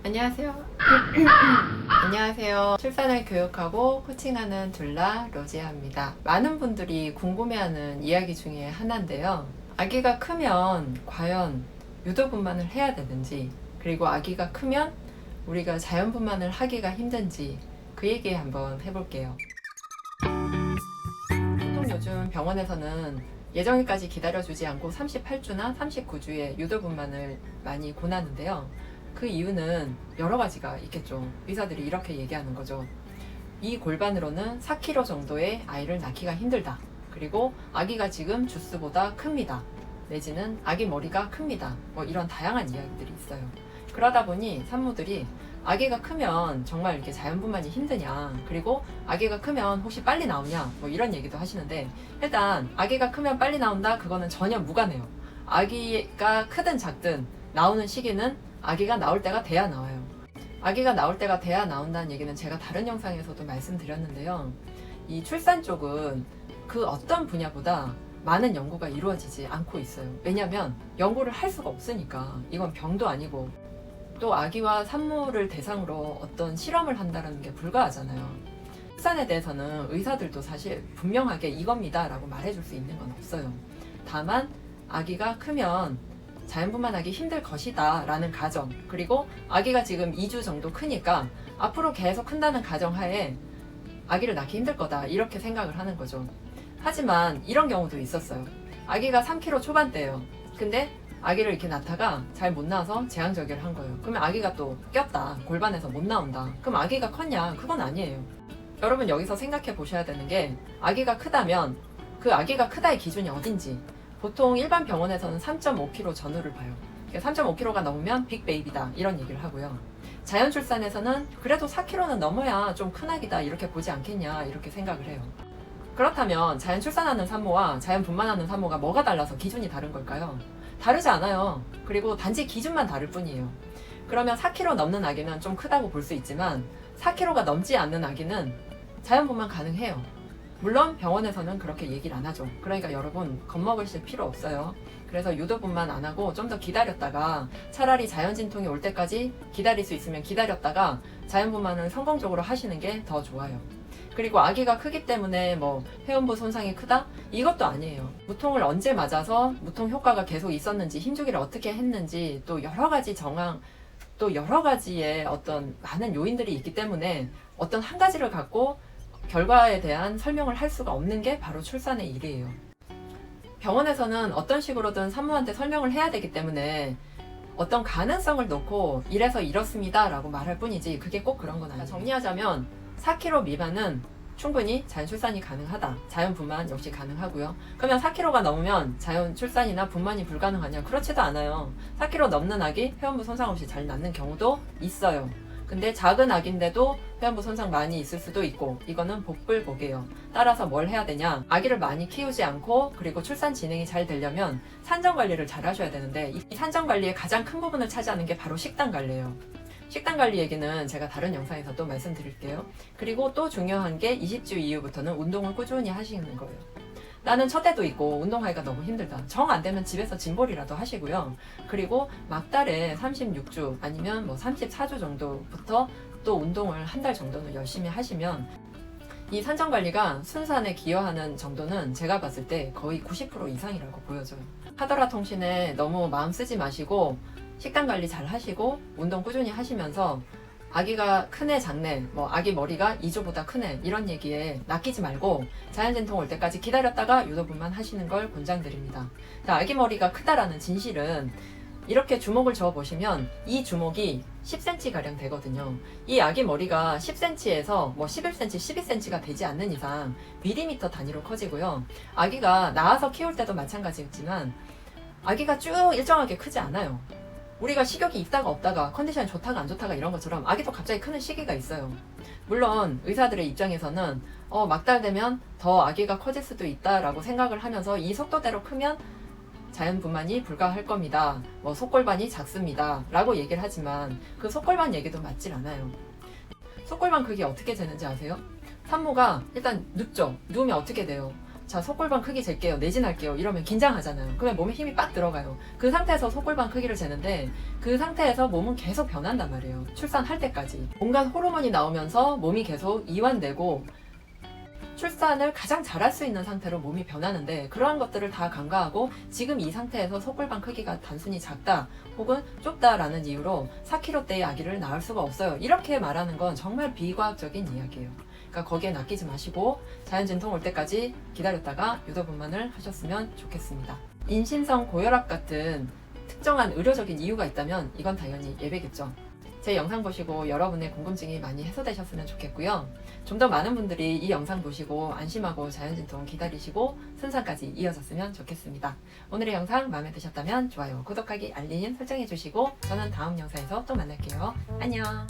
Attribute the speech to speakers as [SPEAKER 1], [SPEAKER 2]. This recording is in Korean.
[SPEAKER 1] 안녕하세요. 안녕하세요. 출산을 교육하고 코칭하는 둘라 로지아입니다. 많은 분들이 궁금해하는 이야기 중에 하나인데요. 아기가 크면 과연 유도분만을 해야 되는지, 그리고 아기가 크면 우리가 자연분만을 하기가 힘든지 그 얘기 한번 해볼게요. 보통 요즘 병원에서는 예정일까지 기다려주지 않고 38주나 39주에 유도분만을 많이 권하는데요. 그 이유는 여러 가지가 있겠죠. 의사들이 이렇게 얘기하는 거죠. 이 골반으로는 4kg 정도의 아이를 낳기가 힘들다. 그리고 아기가 지금 주스보다 큽니다. 내지는 아기 머리가 큽니다. 뭐 이런 다양한 이야기들이 있어요. 그러다 보니 산모들이 아기가 크면 정말 이렇게 자연분만이 힘드냐, 그리고 아기가 크면 혹시 빨리 나오냐, 뭐 이런 얘기도 하시는데, 일단 아기가 크면 빨리 나온다, 그거는 전혀 무관해요. 아기가 크든 작든 나오는 시기는 아기가 나올 때가 돼야 나와요. 아기가 나올 때가 돼야 나온다는 얘기는 제가 다른 영상에서도 말씀드렸는데요. 이 출산 쪽은 그 어떤 분야보다 많은 연구가 이루어지지 않고 있어요. 왜냐하면 연구를 할 수가 없으니까. 이건 병도 아니고, 또 아기와 산모를 대상으로 어떤 실험을 한다는 게 불가하잖아요. 출산에 대해서는 의사들도 사실 분명하게 이겁니다 라고 말해줄 수 있는 건 없어요. 다만 아기가 크면 자연분만하기 힘들 것이다 라는 가정, 그리고 아기가 지금 2주 정도 크니까 앞으로 계속 큰다는 가정하에 아기를 낳기 힘들 거다, 이렇게 생각을 하는 거죠. 하지만 이런 경우도 있었어요. 아기가 3kg 초반대예요. 근데 아기를 이렇게 낳다가 잘 못 나와서 제왕절개를 한 거예요. 그러면 아기가 또 꼈다, 골반에서 못 나온다. 그럼 아기가 컸냐? 그건 아니에요. 여러분 여기서 생각해 보셔야 되는 게, 아기가 크다면 그 아기가 크다의 기준이 어딘지. 보통 일반 병원에서는 3.5kg 전후를 봐요. 3.5kg가 넘으면 빅베이비다, 이런 얘기를 하고요. 자연 출산에서는 그래도 4kg는 넘어야 좀 큰 아기다, 이렇게 보지 않겠냐, 이렇게 생각을 해요. 그렇다면 자연 출산하는 산모와 자연 분만하는 산모가 뭐가 달라서 기준이 다른 걸까요? 다르지 않아요. 그리고 단지 기준만 다를 뿐이에요. 그러면 4kg 넘는 아기는 좀 크다고 볼 수 있지만 4kg가 넘지 않는 아기는 자연 분만 가능해요. 물론 병원에서는 그렇게 얘기를 안 하죠. 그러니까 여러분 겁먹으실 필요 없어요. 그래서 유도분만 안 하고 좀 더 기다렸다가, 차라리 자연진통이 올 때까지 기다릴 수 있으면 기다렸다가 자연분만을 성공적으로 하시는 게 더 좋아요. 그리고 아기가 크기 때문에 뭐 회음부 손상이 크다? 이것도 아니에요. 무통을 언제 맞아서 무통 효과가 계속 있었는지, 힘주기를 어떻게 했는지, 또 여러 가지 정황, 또 여러 가지의 어떤 많은 요인들이 있기 때문에 어떤 한 가지를 갖고 결과에 대한 설명을 할 수가 없는 게 바로 출산의 일이에요. 병원에서는 어떤 식으로든 산모한테 설명을 해야 되기 때문에 어떤 가능성을 놓고 이래서 이렇습니다 라고 말할 뿐이지, 그게 꼭 그런 건 아니에요. 정리하자면 4kg 미만은 충분히 자연 출산이 가능하다. 자연 분만 역시 가능하고요. 그러면 4kg가 넘으면 자연 출산이나 분만이 불가능하냐? 그렇지도 않아요. 4kg 넘는 아기 회원부 손상 없이 잘 낳는 경우도 있어요. 근데 작은 아기인데도 회원부 손상 많이 있을 수도 있고, 이거는 복불복이에요. 따라서 뭘 해야 되냐? 아기를 많이 키우지 않고, 그리고 출산 진행이 잘 되려면 산정 관리를 잘 하셔야 되는데, 이 산정 관리의 가장 큰 부분을 차지하는 게 바로 식단 관리예요. 식단 관리 얘기는 제가 다른 영상에서 또 말씀드릴게요. 그리고 또 중요한 게 20주 이후부터는 운동을 꾸준히 하시는 거예요. 나는 첫 해도 있고 운동하기가 너무 힘들다. 정 안 되면 집에서 짐볼이라도 하시고요. 그리고 막달에 36주 아니면 뭐 34주 정도부터 또 운동을 한 달 정도는 열심히 하시면, 이 산정 관리가 순산에 기여하는 정도는 제가 봤을 때 거의 90% 이상이라고 보여져요. 하더라 통신에 너무 마음 쓰지 마시고 식단 관리 잘 하시고 운동 꾸준히 하시면서, 아기가 크네 작네, 뭐 아기 머리가 2주보다 크네, 이런 얘기에 낚이지 말고 자연진통 올 때까지 기다렸다가 유도분만 하시는 걸 권장드립니다. 자, 아기 머리가 크다라는 진실은 이렇게 주먹을 저어 보시면 이 주먹이 10cm 가량 되거든요. 이 아기 머리가 10cm에서 뭐 11cm, 12cm가 되지 않는 이상 밀리미터 단위로 커지고요. 아기가 낳아서 키울 때도 마찬가지겠지만 아기가 쭉 일정하게 크지 않아요. 우리가 식욕이 있다가 없다가, 컨디션이 좋다가 안 좋다가 이런 것처럼 아기도 갑자기 크는 시기가 있어요. 물론 의사들의 입장에서는 막달 되면 더 아기가 커질 수도 있다라고 생각을 하면서 이 속도대로 크면 자연분만이 불가할 겁니다. 뭐 속골반이 작습니다 라고 얘기를 하지만 그 속골반 얘기도 맞질 않아요. 속골반 그게 어떻게 되는지 아세요? 산모가 일단 눕죠. 누우면 어떻게 돼요? 자, 속골반 크기 잴게요. 내진할게요. 이러면 긴장하잖아요. 그러면 몸에 힘이 빡 들어가요. 그 상태에서 속골반 크기를 재는데 그 상태에서 몸은 계속 변한단 말이에요. 출산할 때까지. 온갖 호르몬이 나오면서 몸이 계속 이완되고 출산을 가장 잘할 수 있는 상태로 몸이 변하는데 그러한 것들을 다 간과하고 지금 이 상태에서 속골반 크기가 단순히 작다 혹은 좁다라는 이유로 4kg대의 아기를 낳을 수가 없어요. 이렇게 말하는 건 정말 비과학적인 이야기예요. 그러니까 거기에 낚이지 마시고 자연진통 올 때까지 기다렸다가 유도분만을 하셨으면 좋겠습니다. 임신성 고혈압 같은 특정한 의료적인 이유가 있다면 이건 당연히 예외겠죠. 제 영상 보시고 여러분의 궁금증이 많이 해소되셨으면 좋겠고요. 좀 더 많은 분들이 이 영상 보시고 안심하고 자연진통 기다리시고 순산까지 이어졌으면 좋겠습니다. 오늘의 영상 마음에 드셨다면 좋아요, 구독하기, 알림 설정해 주시고 저는 다음 영상에서 또 만날게요. 안녕.